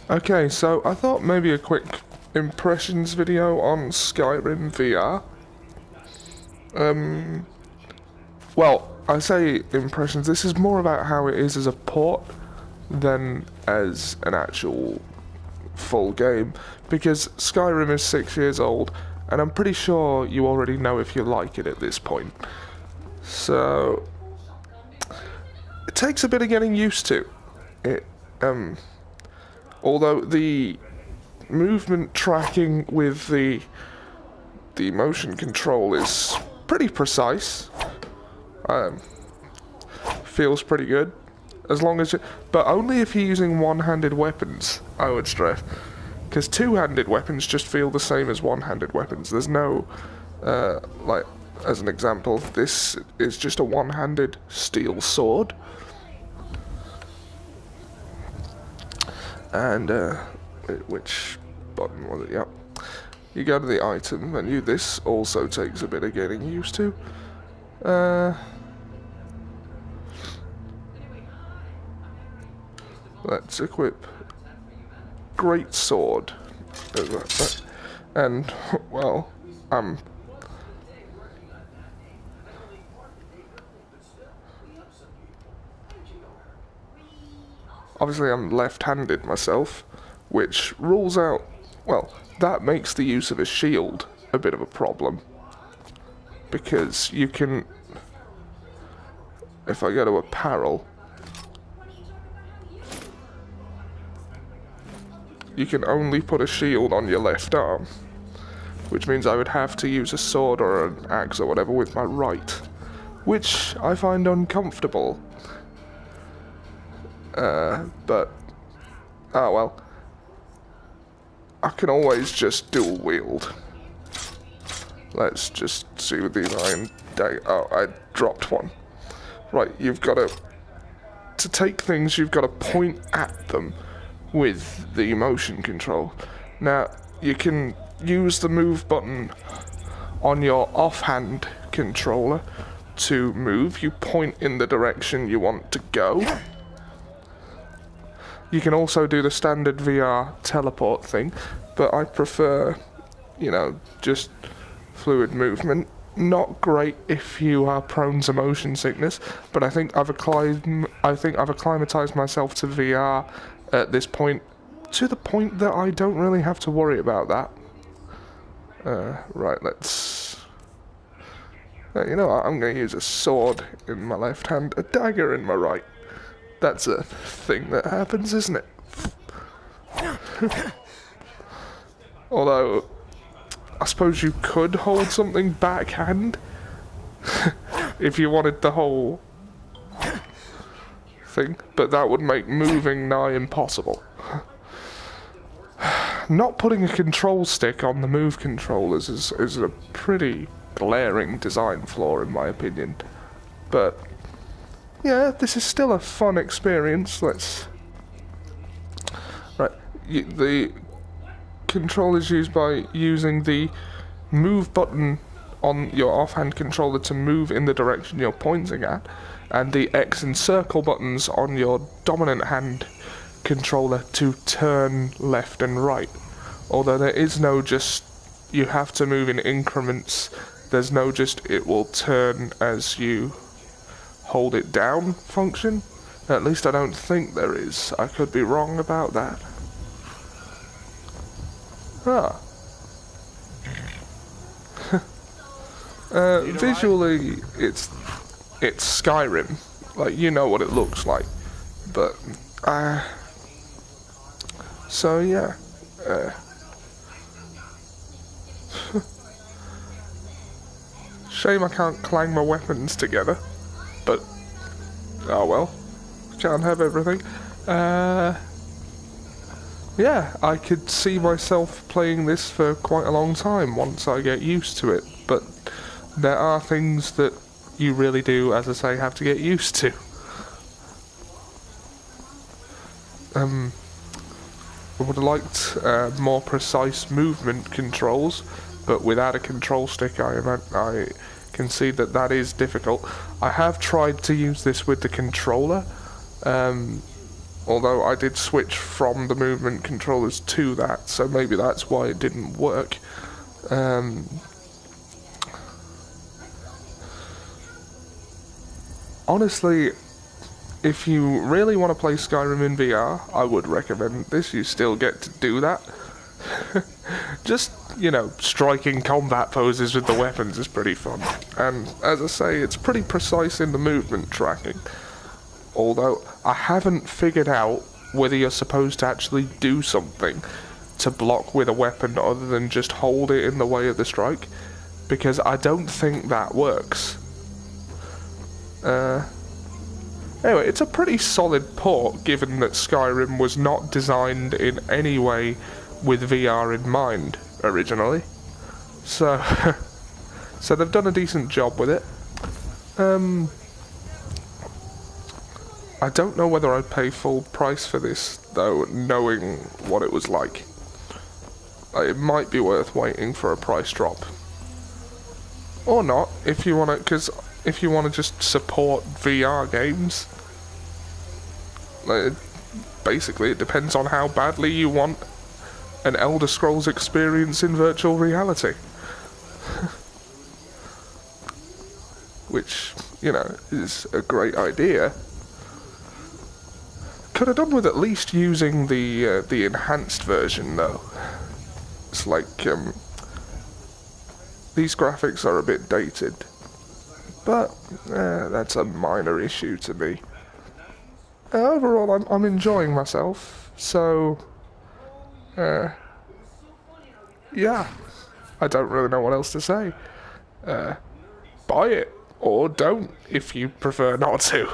Okay, so I thought maybe a quick impressions video on Skyrim VR. Well, I say impressions, this is more about how it is as a port than as an actual full game, because Skyrim is 6 years old, and I'm pretty sure you already know if you like it at this point. So, it takes a bit of getting used to. Although the movement tracking with the motion control is pretty precise. Feels pretty good. As long as but only if you're using one-handed weapons, I would stress. Because two-handed weapons just feel the same as one-handed weapons. There's no, like, as an example, this is just a one-handed steel sword. And, which button was it? Yep. You go to the item menu. This also takes a bit of getting used to. Let's equip Great Sword. And, well, obviously I'm left-handed myself, which rules out, well, that makes the use of a shield a bit of a problem. Because you can, if I go to apparel, you can only put a shield on your left arm, which means I would have to use a sword or an axe or whatever with my right, which I find uncomfortable. But, oh well, I can always just dual wield. Let's just see with these iron oh, I dropped one. Right, you've got to take things, you've got to point at them with the motion control. Now, you can use the move button on your offhand controller to move. You point in the direction you want to go. You can also do the standard VR teleport thing, but I prefer, you know, just fluid movement. Not great if you are prone to motion sickness, but I think I've acclimatized myself to VR at this point, to the point that I don't really have to worry about that. Right, let's... you know what, I'm going to use a sword in my left hand, a dagger in my right. That's a thing that happens, isn't it? Although, I suppose you could hold something backhand if you wanted the whole thing, but that would make moving nigh impossible. Not putting a control stick on the move controllers is a pretty glaring design flaw in my opinion. But yeah, this is still a fun experience. Let's... Right, the control is used by using the move button on your offhand controller to move in the direction you're pointing at, and the X and circle buttons on your dominant hand controller to turn left and right. Although there is no just, you have to move in increments, there's no just it will turn as you hold it down function. At least I don't think there is. I could be wrong about that. Ah. Visually, it's Skyrim. Like, you know what it looks like. But, so yeah. Shame I can't clang my weapons together. But, oh well. Can't have everything. Yeah, I could see myself playing this for quite a long time once I get used to it, but there are things that you really do, as I say, have to get used to. I would have liked more precise movement controls, but without a control stick I can see that that is difficult. I have tried to use this with the controller, Although I did switch from the movement controllers to that, so maybe that's why it didn't work. Honestly, if you really want to play Skyrim in VR, I would recommend this. You still get to do that. Just, striking combat poses with the weapons is pretty fun. And as I say, it's pretty precise in the movement tracking. Although, I haven't figured out whether you're supposed to actually do something to block with a weapon other than just hold it in the way of the strike. Because I don't think that works. Anyway, it's a pretty solid port, given that Skyrim was not designed in any way with VR in mind, originally. So, so they've done a decent job with it. I don't know whether I'd pay full price for this, though, knowing what it was like. It might be worth waiting for a price drop. Or not, if you want to, because if you want to just support VR games, basically it depends on how badly you want an Elder Scrolls experience in virtual reality. Which, is a great idea. Could have done with at least using the enhanced version, though. It's like, these graphics are a bit dated. But, that's a minor issue to me. Overall, I'm enjoying myself, so, yeah, I don't really know what else to say. Buy it, or don't, if you prefer not to.